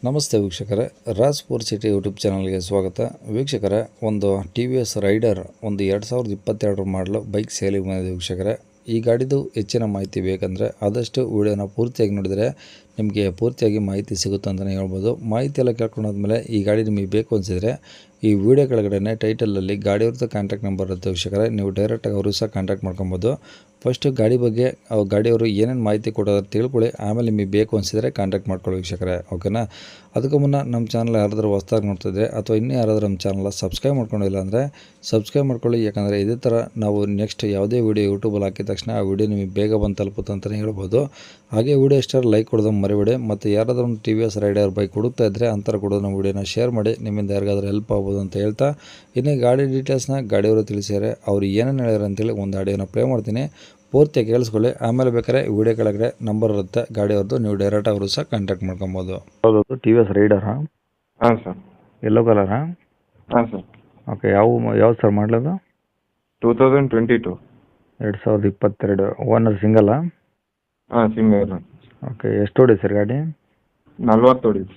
ನಮಸ್ತೆ ವೀಕ್ಷಕರೇ, Raj four city YouTube ಚಾನಲ್ಗೆ ಸ್ವಾಗತ. ವೀಕ್ಷಕರೇ, ಒಂದು ಟಿ ವಿ ಎಸ್ ರೈಡರ್ ಒಂದು 2022 ಮಾಡಲು ಬೈಕ್ ಸೇಲಿಗೆ ಬಂದಿದೆ ವೀಕ್ಷಕರೇ. ಈ ಗಾಡಿದು ಹೆಚ್ಚಿನ ಮಾಹಿತಿ ಬೇಕಂದರೆ ಆದಷ್ಟು ವಿಡಿಯೋನ ಪೂರ್ತಿಯಾಗಿ ನೋಡಿದರೆ ನಿಮಗೆ ಪೂರ್ತಿಯಾಗಿ ಮಾಹಿತಿ ಸಿಗುತ್ತೆ ಅಂತಲೇ ಹೇಳ್ಬೋದು. ಮಾಹಿತಿ ಎಲ್ಲ ಕೇಳ್ಕೊಂಡಾದ್ಮೇಲೆ ಈ ಗಾಡಿ ನಿಮಗೆ ಬೇಕು ಅನಿಸಿದರೆ ಈ ವಿಡಿಯೋ ಕೆಳಗಡೆ ಟೈಟಲಲ್ಲಿ ಗಾಡಿಯವ್ರದ್ದು ಕಾಂಟ್ಯಾಕ್ಟ್ ನಂಬರ್ ಇರುತ್ತೆ ವೀಕ್ಷಕರೇ. ನೀವು ಡೈರೆಕ್ಟಾಗಿ ಅವರು ಸಹ ಕಾಂಟ್ಯಾಕ್ಟ್ ಮಾಡ್ಕೊಬೋದು. ಫಸ್ಟು ಗಾಡಿ ಬಗ್ಗೆ ಗಾಡಿಯವರು ಏನೇನು ಮಾಹಿತಿ ಕೊಡೋದು ತಿಳ್ಕೊಳ್ಳಿ, ಆಮೇಲೆ ನಿಮಗೆ ಬೇಕು ಅನಿಸಿದರೆ ಕಾಂಟ್ಯಾಕ್ಟ್ ಮಾಡ್ಕೊಳ್ಳಿ ವೀಕ್ಷಕರೇ, ಓಕೆನಾ. ಅದಕ್ಕೂ ಮುನ್ನ ನಮ್ಮ ಚಾನಲ್ ಯಾರಾದರೂ ಹೊಸ್ದಾಗಿ ನೋಡ್ತಿದ್ರೆ ಅಥವಾ ಇನ್ನೂ ಯಾರಾದರೂ ನಮ್ಮ ಚಾನಲ್ ಸಬ್ಸ್ಕ್ರೈಬ್ ಮಾಡ್ಕೊಂಡಿಲ್ಲ ಅಂದರೆ ಸಬ್ಸ್ಕ್ರೈಬ್ ಮಾಡ್ಕೊಳ್ಳಿ. ಯಾಕಂದರೆ ಇದೇ ಥರ ನಾವು ನೆಕ್ಸ್ಟ್ ಯಾವುದೇ ವೀಡಿಯೋ ಯೂಟ್ಯೂಬಲ್ಲಿ ಹಾಕಿದ ತಕ್ಷಣ ಆ ವಿಡಿಯೋ ನಿಮಗೆ ಬೇಗ ಬಂದು ತಲುಪುತ್ತೆ ಅಂತಲೇ ಹೇಳ್ಬೋದು. ಹಾಗೆ ವಿಡಿಯೋ ಇಷ್ಟಾರು ಲೈಕ್ ಕೊಡೋದು ಮರಿಬೇಡಿ. ಮತ್ತು ಯಾರಾದರೂ ಒಂದು T V S Raider bike ಹುಡುಕ್ತಾ ಇದ್ದರೆ ಅಂಥವ್ರು ಕೂಡ ನಮ್ಮ ವಿಡಿಯೋನ ಶೇರ್ ಮಾಡಿ, ನಿಮ್ಮಿಂದ ಯಾರಿಗಾದ್ರೂ ಹೆಲ್ಪ್ ಆಗ್ಬೋದು ಅಂತ ಹೇಳ್ತಾ, ಇನ್ನೇ ಗಾಡಿ ಡೀಟೇಲ್ಸ್ನ ಗಾಡಿಯವರು ತಿಳಿಸಿದ್ದಾರೆ. ಅವ್ರು ಏನೇನು ಹೇಳ್ಯಾರ ಅಂತೇಳಿ ಒಂದು ಆಡಿಯೋನ ಪ್ಲೇ ಮಾಡ್ತೀನಿ, ಪೂರ್ತಿಯಾಗಿ ಕೇಳಿಸ್ಕೊಳ್ಳಿ. ಆಮೇಲೆ ಬೇಕಾದ್ರೆ ವಿಡಿಯೋ ಕೆಳಗಡೆ ನಂಬರ್ ಇರುತ್ತೆ ಗಾಡಿಯವ್ರದ್ದು, ನೀವು ಡೈರೆಕ್ಟ್ ಅವರು ಸಹ ಕಾಂಟ್ಯಾಕ್ಟ್ ಮಾಡ್ಕೊಬೋದು. ಹೌದು, ಟಿ ವಿ ಎಸ್ ರೈಡರಾ? ಹಾಂ ಸರ್. ಎಲ್ಲೋ ಕಲರಾ? ಹಾಂ ಸರ್. ಓಕೆ, ಯಾವ್ದು ಸರ್ ಮಾಡಲದು? 2022. 2022. ಓನರ್ ಸಿಂಗಲ್ಲಾ? ಹಾಂ, ಸಿಂಗಲ್. ಓಕೆ, ಎಷ್ಟು ಹೊಡಿ ಸರ್ ಗಾಡಿ? 40 ಹೊಡಿತು.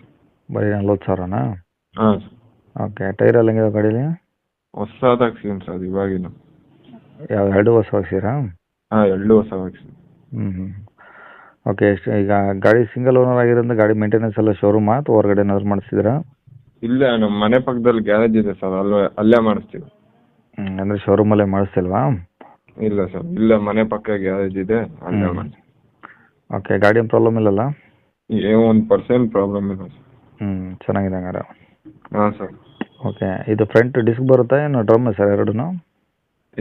ಬರೀ 40,000ನಾ? ಹಾಂ ಸರ್. ಓಕೆ, ಟೈರ್ ಎಲ್ಲ ಹೆಂಗಿದೆ ಗಾಡೀಲಿ? ಹೊಸದು ಹಾಕ್ಸಿದ್ದೀನಿ ಸರ್ ಇವಾಗಿನ. ಯಾವ ಎರಡು ಹೊಸ ಹಾಕ್ಸಿರಾ? ಹಾಂ, 2 ಹೊಸ ಹಾಕ್ಸಿದ್ದೀನಿ. ಹ್ಞೂ. ಓಕೆ, ಎಷ್ಟು ಈಗ ಗಾಡಿ ಸಿಂಗಲ್ ಓನರ್ ಆಗಿರೋದ್ರಿಂದ ಗಾಡಿ ಮೇಂಟೆನೆನ್ಸ್ ಎಲ್ಲ ಶೋರೂಮಾ ಅಥವಾ ಹೊರಗಡೆ ಏನಾದ್ರು ಮಾಡಿಸ್ತಿದ್ದೀರಾ? ಇಲ್ಲೇ ನಮ್ಮ ಮನೆ ಪಕ್ಕದಲ್ಲಿ ಗ್ಯಾರೇಜ್ ಇದೆ ಸರ್, ಅಲ್ಲೇ ಮಾಡಿಸ್ತೀವಿ. ಅಂದರೆ ಶೋರೂಮಲ್ಲೇ ಮಾಡಿಸ್ತಿಲ್ವಾ? ಇಲ್ಲ ಸರ್, ಇಲ್ಲೇ ಮನೆ ಪಕ್ಕ ಗ್ಯಾರೇಜ್ ಇದೆ, ಅಲ್ಲೇ ಮಾಡಿಸ್ತೀವಿ. ಓಕೆ, ಗಾಡಿ ಏನು ಪ್ರಾಬ್ಲಮ್ ಇಲ್ಲಲ್ಲ? 1% ಪ್ರಾಬ್ಲಮ್ ಇಲ್ಲ ಸರ್. ಚೆನ್ನಾಗಿದೆ ಹಂಗಾರೆ. ಹಾಂ ಸರ್. ಓಕೆ, ಇದು ಫ್ರಂಟ್ ಡಿಸ್ಕ್ ಬರುತ್ತಾ ಏನು ಡ್ರಮ್ ಸರ್ ಎರಡೂ?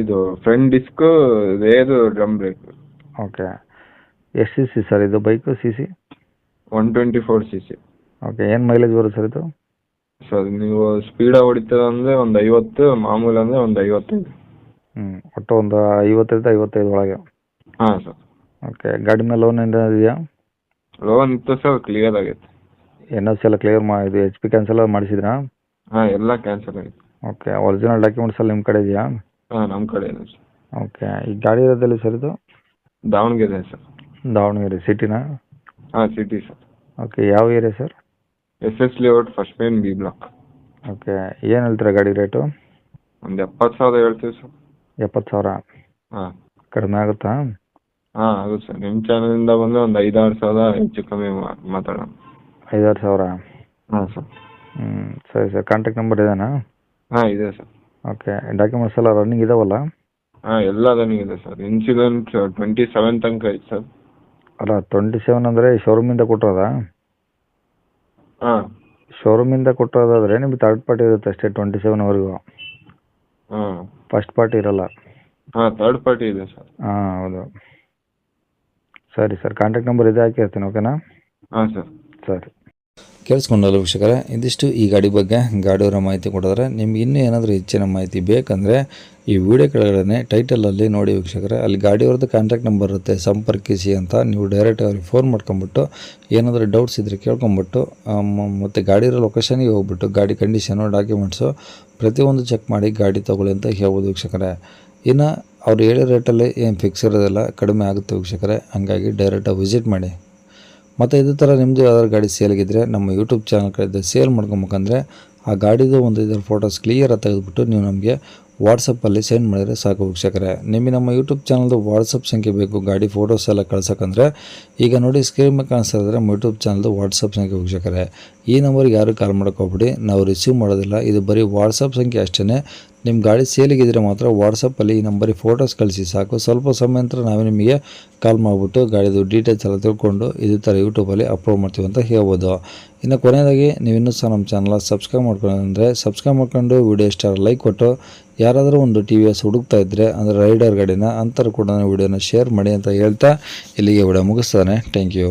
ಇದು front disk, rare drum break. Okay, ಎಷ್ಟು ಸಿ ಸರ್ ಇದು ಬೈಕು? C 124 cc. ಓಕೆ, ಏನು ಮೈಲೇಜ್ ಬರುತ್ತೆ ಸರ್ ಇದು? ಸರ್ ನೀವು ಸ್ಪೀಡಾಗಿ ಹೊಡಿತೀರ ಅಂದರೆ ಒಂದು 50, ಮಾಮೂಲು ಅಂದರೆ ಒಂದು 55. ಒಟ್ಟು ಒಂದು 50-55 ಒಳಗೆ. ಹಾಂ ಸರ್. ಓಕೆ, ಗಾಡಿ ಮೇಲೆ ಲೋನ್ ಏನಾದ್ರು ಇದೆಯಾ? ಲೋನ್ ಇತ್ತು ಸರ್, ಕ್ಲಿಯರ್ ಆಗೈತೆ. ಎನ್ ಎಸ್ ಎಲ್ಲ ಕ್ಲಿಯರ್ ಇದು ಎಚ್ ಪಿ ಕ್ಯಾನ್ಸಲ್ ಮಾಡಿಸಿದ್ರಾ? ಹಾಂ, ಎಲ್ಲ ಕ್ಯಾನ್ಸಲ್ ಆಗಿದೆ. ಓಕೆ, ಒರಿಜಿನಲ್ ಡಾಕ್ಯುಮೆಂಟ್ಸ್ ಎಲ್ಲ ನಿಮ್ಮ ಕಡೆ ಇದೆಯಾ? ಹಾಂ, ನಮ್ಮ ಕಡೆ ಇದೆ ಸರ್. ಓಕೆ, ಈ ಗಾಡಿ ಇರೋದಲ್ಲಿ ಸರ್ ಇದು? ದಾವಣಗೆರೆ ಸರ್. ದಾವಣಗೆರೆ ಸಿಟಿನಾ? ಹಾಂ, ಸಿಟಿ ಸರ್. ಓಕೆ, ಯಾವ area sir? SS layout, first main, B block. Okay, ಏನು ಹೇಳ್ತೀರಾ ಗಾಡಿ ರೇಟು? ಒಂದು 70,000 ಹೇಳ್ತೀವಿ ಸರ್. 70,000? ಹಾಂ. ಕಡಿಮೆ ಆಗುತ್ತಾ? ಹಾಂ, ಆಗುತ್ತೆ ಸರ್. ನಿಮ್ಮ ಚಾನಲಿಂದ ಬಂದರೆ ಒಂದು 5-6 ಸಾವಿರ ಹೆಚ್ಚು ಕಮ್ಮಿ ಮಾತಾಡೋಣ. 5-6 ಸಾವಿರ? ಹಾಂ ಸರ್. ಸರಿ ಸರ್, ಕಾಂಟ್ಯಾಕ್ಟ್ ನಂಬರ್ ಇದೇನಾ? ಹಾಂ, ಇದೆ ಸರ್. ಓಕೆ, ಡಾಕ್ಯುಮೆಂಟ್ಸ್ ಎಲ್ಲ ರನ್ನಿಂಗ್ ಇದಾವಲ್ಲ? ಹಾಂ, ಎಲ್ಲ ರನ್ನಿಂಗ್ ಇದೆ ಸರ್. ಇನ್ಶೂರೆನ್ಸ್ 27 ತನಕ ಐತೆ ಸರ್. ಅಲ್ಲ, 27 ಅಂದರೆ ಶೋರೂಮಿಂದ ಕೊಟ್ಟಿರೋದಾ? ಹಾಂ. ಶೋರೂಮಿಂದ ಕೊಟ್ಟಿರೋದಾದರೆ ನಿಮಗೆ ಥರ್ಡ್ ಪಾರ್ಟಿ ಇರುತ್ತೆ ಅಷ್ಟೇ 27ವರೆಗೂ. ಹಾಂ. ಫಸ್ಟ್ ಪಾರ್ಟಿ ಇರಲ್ಲ. ಹಾಂ, ಥರ್ಡ್ ಪಾರ್ಟಿ ಇದೆ ಸರ್. ಹಾಂ, ಹೌದು. ಸರಿ ಸರ್, ಕಾಂಟ್ಯಾಕ್ಟ್ ನಂಬರ್ ಇದೆ ಹಾಕಿರ್ತೀನಿ, ಓಕೆನಾ? ಹಾಂ ಸರ್. ಸರಿ. ಕೇಳಿಸ್ಕೊಂಡಲ್ಲ ವೀಕ್ಷಕರೇ, ಇದಿಷ್ಟು ಈ ಗಾಡಿ ಬಗ್ಗೆ ಗಾಡಿಯವರ ಮಾಹಿತಿ ಕೊಡಿದ್ರೆ. ನಿಮ್ಗೆ ಇನ್ನೂ ಏನಾದರೂ ಹೆಚ್ಚಿನ ಮಾಹಿತಿ ಬೇಕಂದರೆ ಈ ವಿಡಿಯೋ ಕೆಳಗಡೆ ಟೈಟಲಲ್ಲಿ ನೋಡಿ ವೀಕ್ಷಕರೇ, ಅಲ್ಲಿ ಗಾಡಿಯವ್ರದ್ದು ಕಾಂಟ್ಯಾಕ್ಟ್ ನಂಬರ್ ಇರುತ್ತೆ, ಸಂಪರ್ಕಿಸಿ ಅಂತ. ನೀವು ಡೈರೆಕ್ಟ್ ಅವ್ರಿಗೆ ಫೋನ್ ಮಾಡ್ಕೊಂಬಿಟ್ಟು ಏನಾದರೂ ಡೌಟ್ಸ್ ಇದ್ದರೆ ಕೇಳ್ಕೊಂಬಿಟ್ಟು ಮತ್ತು ಗಾಡಿರೋ ಲೊಕೇಶನಿಗೆ ಹೋಗ್ಬಿಟ್ಟು ಗಾಡಿ ಕಂಡೀಷನು, ಡಾಕ್ಯುಮೆಂಟ್ಸು ಪ್ರತಿಯೊಂದು ಚೆಕ್ ಮಾಡಿ ಗಾಡಿ ತೊಗೊಳ್ಳಿ ಅಂತ ಹೇಳ್ಬೋದು ವೀಕ್ಷಕರೇ. ಇನ್ನು ಅವ್ರು ಹೇಳೋ ರೇಟಲ್ಲಿ ಏನು ಫಿಕ್ಸ್ ಇರೋದಿಲ್ಲ, ಕಡಿಮೆ ಆಗುತ್ತೆ ವೀಕ್ಷಕರೇ. ಹಂಗಾಗಿ ಡೈರೆಕ್ಟಾಗಿ ವಿಸಿಟ್ ಮಾಡಿ. ಮತ್ತು ಇದೇ ಥರ ನಿಮ್ಮದು ಯಾವ್ದಾದ್ರು ಗಾಡಿ ಸೇಲ್ಗಿದ್ರೆ ನಮ್ಮ ಯೂಟ್ಯೂಬ್ ಚಾನಲ್ ಕಡೆ ಸೇಲ್ ಮಾಡ್ಕೊಬೇಕಂದ್ರೆ ಆ ಗಾಡಿದು ಒಂದು ಇದರ ಫೋಟೋಸ್ ಕ್ಲಿಯರಾಗಿ ತೆಗೆದುಬಿಟ್ಟು ನೀವು ನಮಗೆ ವಾಟ್ಸಪ್ಪಲ್ಲಿ ಸೆಂಡ್ ಮಾಡಿದರೆ ಸಾಕು ವೀಕ್ಷಕರೇ. ನಿಮಗೆ ನಮ್ಮ ಯೂಟ್ಯೂಬ್ ಚಾನಲ್ದು ವಾಟ್ಸಪ್ ಸಂಖ್ಯೆ ಬೇಕು ಗಾಡಿ ಫೋಟೋಸ್ ಎಲ್ಲ ಕಳ್ಸೋಕ್ಕಂದ್ರೆ, ಈಗ ನೋಡಿ ಸ್ಕ್ರೀನ್ ಮೇಲೆ ಕಾಣಿಸ್ತಾ ಇದ್ದರೆ ನಮ್ಮ ಯೂಟ್ಯೂಬ್ ಚಾನಲ್ದು ವಾಟ್ಸಪ್ ಸಂಖ್ಯೆ ವೀಕ್ಷಕರೇ. ಈ ನಂಬರ್ಗೆ ಯಾರು ಕಾಲ್ ಮಾಡೋಕ್ಕೋಗ್ಬಿಡಿ, ನಾವು ರಿಸೀವ್ ಮಾಡೋದಿಲ್ಲ. ಇದು ಬರೀ ವಾಟ್ಸಪ್ ಸಂಖ್ಯೆ ಅಷ್ಟೇ. ನಿಮ್ಮ ಗಾಡಿ ಸೇಲಿಗಿದ್ರೆ ಮಾತ್ರ ವಾಟ್ಸಪ್ಪಲ್ಲಿ ಈ ನಂಬರಿಗೆ ಫೋಟೋಸ್ ಕಳಿಸಿ ಸಾಕು. ಸ್ವಲ್ಪ ಸಮಯ ನಂತರ ನಾವೇ ನಿಮಗೆ ಕಾಲ್ ಮಾಡಿಬಿಟ್ಟು ಗಾಡಿದು ಡೀಟೇಲ್ಸ್ ಎಲ್ಲ ತಿಳ್ಕೊಂಡು ಇದೇ ಥರ ಯೂಟ್ಯೂಬಲ್ಲಿ ಅಪ್ಲೋಡ್ ಮಾಡ್ತೀವಿ ಅಂತ ಹೇಳ್ಬೋದು. ಇನ್ನು ಕೊನೆಯದಾಗಿ ನೀವು ಇನ್ನೂ ಸಹ ನಮ್ಮ ಚಾನಲ್ ಸಬ್ಸ್ಕ್ರೈಬ್ ಮಾಡ್ಕೊಂಡ್ರೆ ಸಬ್ಸ್ಕ್ರೈಬ್ ಮಾಡ್ಕೊಂಡು ವಿಡಿಯೋ ಇಷ್ಟ ಲೈಕ್ ಕೊಟ್ಟು, ಯಾರಾದರೂ ಒಂದು ಟಿ ವಿ ಎಸ್ ಹುಡುಕ್ತಾ ಇದ್ದರೆ ಅಂದರೆ ರೈಡರ್ ಗಾಡಿನ ಅಂಥವ್ರು ಕೂಡ ವಿಡಿಯೋನ ಶೇರ್ ಮಾಡಿ ಅಂತ ಹೇಳ್ತಾ ಇಲ್ಲಿಗೆ ವಿಡಿಯೋ ಮುಗಿಸ್ತಾನೆ. Thank you.